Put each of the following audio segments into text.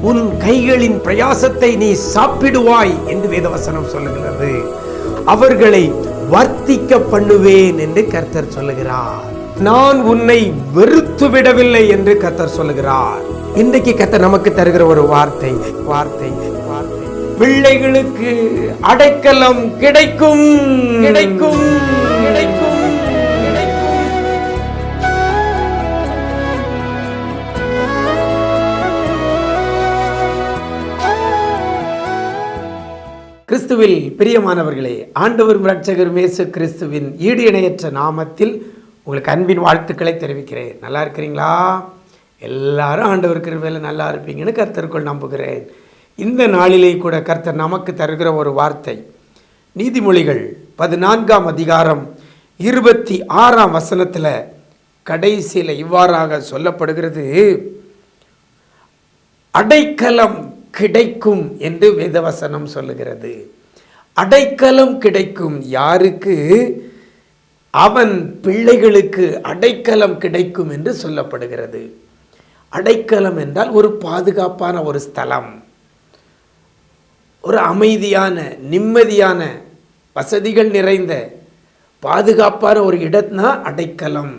உன் கைகளின் பிரயாசத்தை நீ சாப்பிடுவாய் என்று வேதவசனம் சொல்லுகிறது. அவர்களை வர்த்திக்க பண்ணுவேன் என்று கர்த்தர் சொல்லுகிறார். நான் உன்னை வெறுத்து விடவில்லை என்று கர்த்தர் சொல்லுகிறார். இன்றைக்கு கர்த்தர் நமக்கு தருகிற ஒரு வார்த்தை வார்த்தை வார்த்தை பிள்ளைகளுக்கு அடைக்கலம் கிடைக்கும் கிடைக்கும் கிடைக்கும். கிறிஸ்துவில் பிரியமானவர்களே, ஆண்டவரும் இரட்சகரும் இயேசு கிறிஸ்துவின் ஈடு இணையற்ற நாமத்தில் உங்களுக்கு அன்பின் வாழ்த்துக்களை தெரிவிக்கிறேன். நல்லா இருக்கிறீங்களா? எல்லாரும் ஆண்டவர் கிருபையில நல்லா இருப்பீங்கன்னு கர்த்தருக்குள் நம்புகிறேன். இந்த நாளிலே கூட கர்த்தர் நமக்கு தருகிற ஒரு வார்த்தை நீதிமொழிகள் 14ஆம் அதிகாரம் 26ஆம் வசனத்தில் கடைசியில் இவ்வாறாக சொல்லப்படுகிறது. அடைக்கலம் கிடைக்கும் என்று வேதவசனம் சொல்லுகிறது. அடைக்கலம் கிடைக்கும் யாருக்கு? அவன் பிள்ளைகளுக்கு அடைக்கலம் கிடைக்கும் என்று சொல்லப்படுகிறது. அடைக்கலம் என்றால் ஒரு பாதுகாப்பான ஒரு ஸ்தலம், ஒரு அமைதியான நிம்மதியான வசதிகள் நிறைந்த பாதுகாப்பான ஒரு இடம்னா அடைக்கலம்.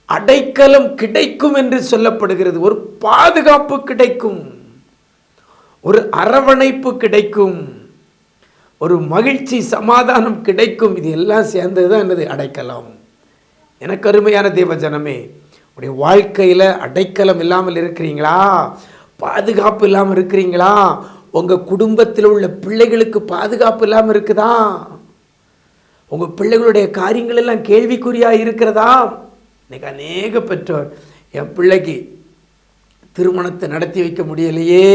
அடைக்கலம் கிடைக்கும் என்று சொல்லப்படுகிறது. ஒரு பாதுகாப்பு கிடைக்கும், ஒரு அரவணைப்பு கிடைக்கும், ஒரு மகிழ்ச்சி சமாதானம் கிடைக்கும். இது எல்லாம் சேர்ந்ததுதான் என்னது? அடைக்கலம். எனக்கு அருமையான தேவ ஜனமே, உடைய வாழ்க்கையில் அடைக்கலம் இல்லாமல் இருக்கிறீங்களா? பாதுகாப்பு இல்லாமல் இருக்கிறீங்களா? உங்கள் குடும்பத்தில் உள்ள பிள்ளைகளுக்கு பாதுகாப்பு இல்லாமல் இருக்குதா? உங்கள் பிள்ளைகளுடைய காரியங்கள் எல்லாம் கேள்விக்குறியாக இருக்கிறதா? இன்னைக்கு அநேக பெற்றோர், என் பிள்ளைக்கு திருமணத்தை நடத்தி வைக்க முடியலையே,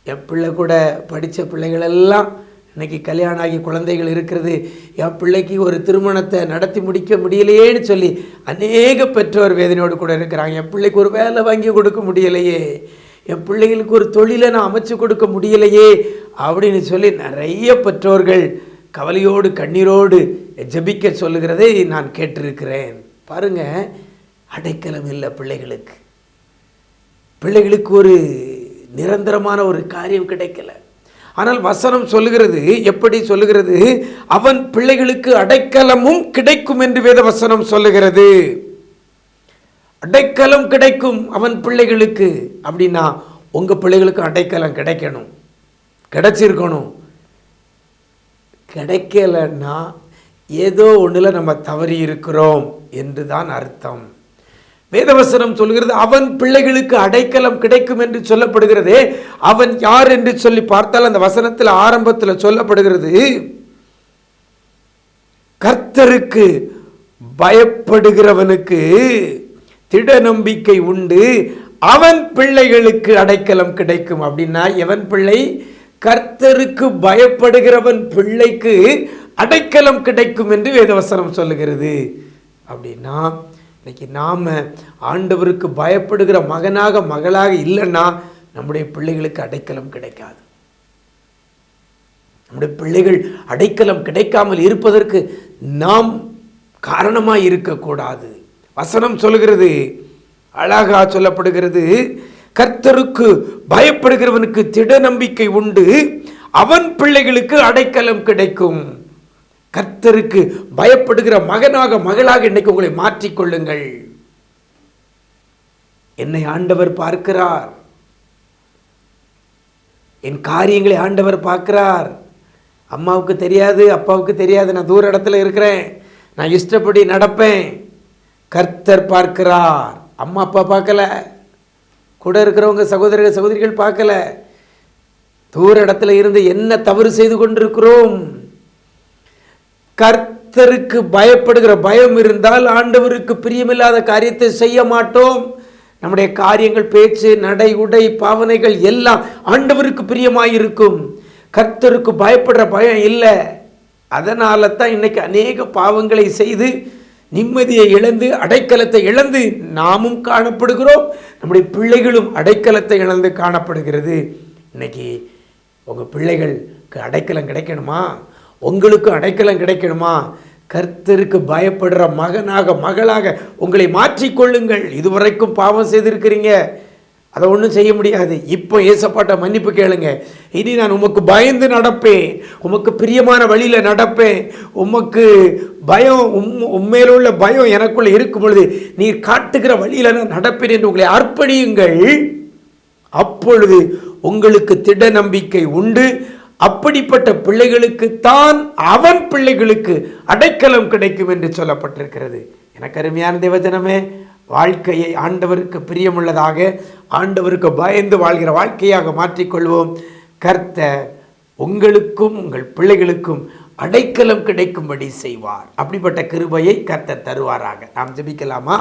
என் பிள்ளை கூட படித்த பிள்ளைகளெல்லாம் இன்னைக்கு கல்யாணம் ஆகி குழந்தைகள் இருக்கிறது, என் பிள்ளைக்கு ஒரு திருமணத்தை நடத்தி முடிக்க முடியலையேன்னு சொல்லி அநேக பெற்றோர் வேதனையோடு கூட இருக்கிறாங்க. என் பிள்ளைக்கு ஒரு வேலை வாங்கி கொடுக்க முடியலையே, என் பிள்ளைகளுக்கு ஒரு தொழிலை நான் அமைச்சு கொடுக்க முடியலையே அப்படின்னு சொல்லி நிறைய பெற்றோர்கள் கவலையோடு கண்ணீரோடு ஜெபிக்க சொல்லுகிறதை நான் கேட்டிருக்கிறேன். பாருங்க, அடைக்கலம் இல்லை பிள்ளைகளுக்கு. பிள்ளைகளுக்கு ஒரு நிரந்தரமான ஒரு காரியம் கிடைக்கல. ஆனால் வசனம் சொல்லுகிறது, எப்படி சொல்லுகிறது? அவன் பிள்ளைகளுக்கு அடைக்கலமும் கிடைக்கும் என்று வேத வசனம் சொல்லுகிறது. அடைக்கலம் கிடைக்கும் அவன் பிள்ளைகளுக்கு. அப்படின்னா உங்க பிள்ளைகளுக்கு அடைக்கலம் கிடைக்கணும், கிடைச்சிருக்கணும். கிடைக்கலன்னா ஏதோ ஒன்றில் நம்ம தவறி இருக்கிறோம் என்று தான் அர்த்தம். வேதவசனம் சொல்கிறது அவன் பிள்ளைகளுக்கு அடைக்கலம் கிடைக்கும் என்று சொல்லப்படுகிறது. அவன் யார் என்று சொல்லி பார்த்தால் அந்த வசனத்தில் ஆரம்பத்தில் சொல்லப்படுகிறது, கர்த்தருக்கு பயப்படுகிறவனுக்கு திட நம்பிக்கை உண்டு, அவன் பிள்ளைகளுக்கு அடைக்கலம் கிடைக்கும். அப்படின்னா எவன் பிள்ளை? கர்த்தருக்கு பயப்படுகிறவன் பிள்ளைக்கு அடைக்கலம் கிடைக்கும் என்று வேதவசனம் சொல்லுகிறது. அப்படின்னா இன்னைக்கு நாம் ஆண்டவருக்கு பயப்படுகிற மகனாக மகளாக இல்லைன்னா நம்முடைய பிள்ளைகளுக்கு அடைக்கலம் கிடைக்காது. நம்முடைய பிள்ளைகள் அடைக்கலம் கிடைக்காமல் இருப்பதற்கு நாம் காரணமாக இருக்கக்கூடாது. வசனம் சொல்லுகிறது, அழகா சொல்லப்படுகிறது, கர்த்தருக்கு பயப்படுகிறவனுக்கு திட நம்பிக்கை உண்டு, அவன் பிள்ளைகளுக்கு அடைக்கலம் கிடைக்கும். கர்த்தருக்கு பயப்படுகிற மகனாக மகளாக இன்னைக்கு உங்களை மாற்றிக்கொள்ளுங்கள். என்னை ஆண்டவர் பார்க்கிறார், என் காரியங்களை ஆண்டவர் பார்க்கிறார். அம்மாவுக்கு தெரியாது, அப்பாவுக்கு தெரியாது, நான் தூர இடத்துல இருக்கிறேன், நான் இஷ்டப்படி நடப்பேன். கர்த்தர் பார்க்கிறார். அம்மா அப்பா பார்க்கல, கூட இருக்கிறவங்க சகோதரர்கள் சகோதரிகள் பார்க்கல. தூர இடத்துல இருந்து என்ன தவறு செய்து கொண்டிருக்கிறோம்? கர்த்தருக்கு பயப்படுகிற பயம் இருந்தால் ஆண்டவருக்கு பிரியமில்லாத காரியத்தை செய்ய மாட்டோம். நம்முடைய காரியங்கள், பேச்சு, நடை, உடை, பாவனைகள் எல்லாம் ஆண்டவருக்கு பிரியமாயிருக்கும். கர்த்தருக்கு பயப்படுற பயம் இல்லை. அதனால தான் இன்னைக்கு அநேக பாவங்களை செய்து நிம்மதியை இழந்து அடைக்கலத்தை இழந்து நாமும் காணப்படுகிறோம், நம்முடைய பிள்ளைகளும் அடைக்கலத்தை இழந்து காணப்படுகிறது. இன்னைக்கு உங்கள் பிள்ளைகளுக்கு அடைக்கலம் கிடைக்கணுமா? உங்களுக்கு அடைக்கலம் கிடைக்கணுமா? கர்த்தருக்கு பயப்படுற மகனாக மகளாக உங்களை மாற்றிக்கொள்ளுங்கள். இதுவரைக்கும் பாவம் செய்திருக்கிறீங்க, அதை ஒன்றும் செய்ய முடியாது. இப்போ ஏசப்பாட்ட மன்னிப்பு கேளுங்க. இனி நான் உமக்கு பயந்து நடப்பேன், உமக்கு பிரியமான வழியில் நடப்பேன், உமக்கு பயம் உண்மையில உள்ள பயம் எனக்குள்ள இருக்கும் பொழுது நீர் காட்டுகிற வழியில் நான் நடப்பேன் என்று உங்களை அர்ப்பணியுங்கள். அப்பொழுது உங்களுக்கு திட நம்பிக்கை உண்டு. அப்படிப்பட்ட பிள்ளைகளுக்குத்தான் அவன் பிள்ளைகளுக்கு அடைக்கலம் கிடைக்கும் என்று சொல்லப்பட்டிருக்கிறது. எனக்கு அருமையான தேவஜனமே, வாழ்க்கையை ஆண்டவருக்கு பிரியமுள்ளதாக, ஆண்டவருக்கு பயந்து வாழ்கிற வாழ்க்கையாக மாற்றிக்கொள்வோம். கர்த்தர் உங்களுக்கும் உங்கள் பிள்ளைகளுக்கும் அடைக்கலம் கிடைக்கும்படி செய்வார். அப்படிப்பட்ட கிருபையை கர்த்தர் தருவாராக. நாம் ஜெபிக்கலாமா?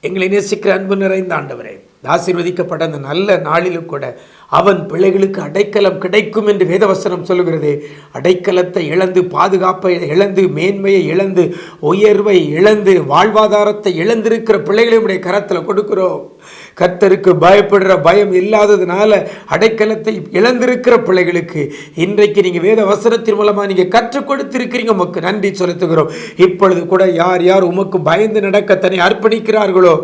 எங்களை நேசிக்கிற அன்பு நிறைந்த ஆண்டவரே, ஆசீர்வதிக்கப்பட்ட அந்த நல்ல நாளிலும் கூட அவன் பிள்ளைகளுக்கு அடைக்கலம் கிடைக்கும் என்று வேதவசனம் சொல்லுகிறது. அடைக்கலத்தை இழந்து, பாதுகாப்பை இழந்து, மேன்மையை இழந்து, உயர்வை இழந்து, வாழ்வாதாரத்தை இழந்திருக்கிற பிள்ளைகளை உடைய கரத்தில் கொடுக்கிறோம். கர்த்தருக்கு பயப்படுற பயம் இல்லாததுனால அடைக்கலத்தை இழந்திருக்கிற பிள்ளைகளுக்கு இன்றைக்கு நீங்கள் வேத வசனத்தின் மூலமாக நீங்கள் கற்றுக் கொடுத்திருக்கிறீங்க. உமக்கு நன்றி செலுத்துகிறோம். இப்பொழுது கூட யார் யார் உமக்கு பயந்து நடக்க தன்னை அர்ப்பணிக்கிறார்களோ,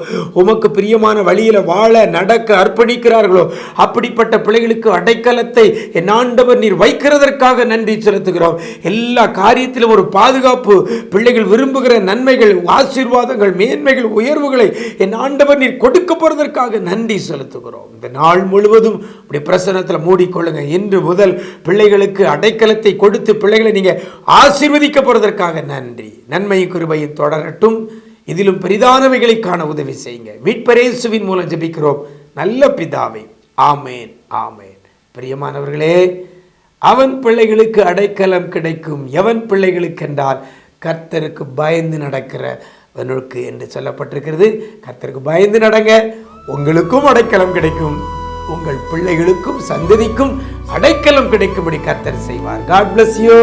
உமக்கு பிரியமான வழியில் வாழ நடக்க அர்ப்பணிக்கிறார்களோ, அப்படிப்பட்ட பிள்ளைகளுக்கு அடைக்கலத்தை என் ஆண்டவர் நீர் வைக்கிறதற்காக நன்றி செலுத்துகிறோம். எல்லா காரியத்திலும் ஒரு பாதுகாப்பு, பிள்ளைகள் விரும்புகிற நன்மைகள், ஆசீர்வாதங்கள், மேன்மைகள், உயர்வுகளை என் ஆண்டவர் நீர் கொடுக்க போறதற்காக நன்றி செலுத்துகிறோம். இந்த நாள் முழுவதும் அப்படி பிரசன்னத்தில் மூடிக்கொள்ளுங்க. இன்று முதல் பிள்ளைகளுக்கு அடைக்கலத்தை கொடுத்து பிள்ளைகளை நீங்க ஆசீர்வதிக்க போறதற்காக நன்றி. நன்மை கிருபையும் தொடரட்டும். இதிலும் பெரிதானவைகளை காண உதவி செய்யுங்க. மீட்பர் இயேசுவின் மூலம் ஜெபிக்கிறோம் நல்ல பிதாவே. ஆமேன், ஆமேன். பிரியமானவர்களே, அவன் பிள்ளைகளுக்கு அடைக்கலம் கிடைக்கும். எவன் பிள்ளைகளுக்கு என்றால் கர்த்தருக்கு பயந்து நடக்கிறவனுக்கு என்று சொல்லப்பட்டிருக்கிறது. கர்த்தருக்கு பயந்து நடங்க, உங்களுக்கும் அடைக்கலம் கிடைக்கும், உங்கள் பிள்ளைகளுக்கும் சந்ததிக்கும் அடைக்கலம் கிடைக்கும்படி கர்த்தர் செய்வார். God bless you.